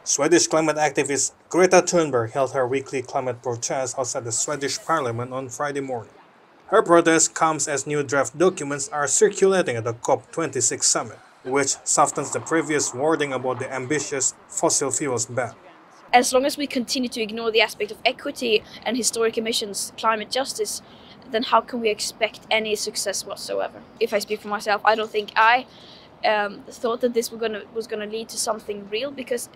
Swedish climate activist Greta Thunberg held her weekly climate protest outside the Swedish Parliament on Friday morning. Her protest comes as new draft documents are circulating at the COP26 summit, which softens the previous wording about the ambitious fossil fuels ban. As long as we continue to ignore the aspect of equity and historic emissions, climate justice, then how can we expect any success whatsoever? If I speak for myself, I don't think I thought that this was gonna lead to something real, because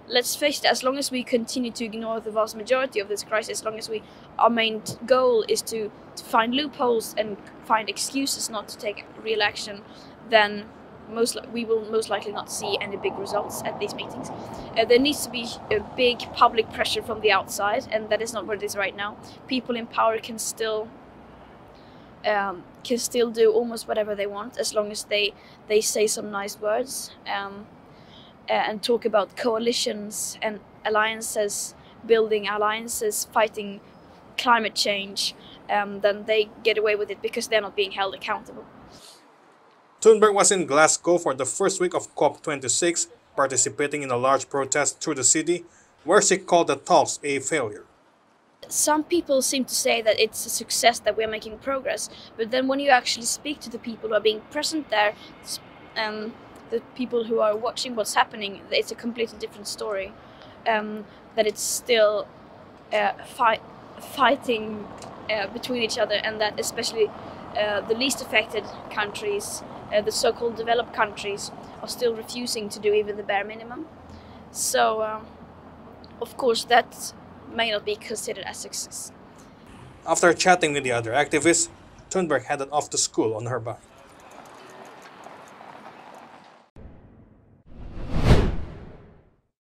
let's face it, as long as we continue to ignore the vast majority of this crisis, as long as our main goal is to find loopholes and find excuses not to take real action, then we will most likely not see any big results at these meetings. There needs to be a big public pressure from the outside, and that is not what it is right now. People in power can still do almost whatever they want, as long as they say some nice words and talk about coalitions and alliances, building alliances, fighting climate change. Then they get away with it because they're not being held accountable. Thunberg was in Glasgow for the first week of COP26, participating in a large protest through the city, where she called the talks a failure. Some people seem to say that it's a success, that we're making progress, but then when you actually speak to the people who are being present there, the people who are watching what's happening, it's a completely different story. That it's still fighting between each other, and that especially the least affected countries, the so-called developed countries, are still refusing to do even the bare minimum. So, of course, that may not be considered a success. After chatting with the other activists, Thunberg headed off to school on her bike.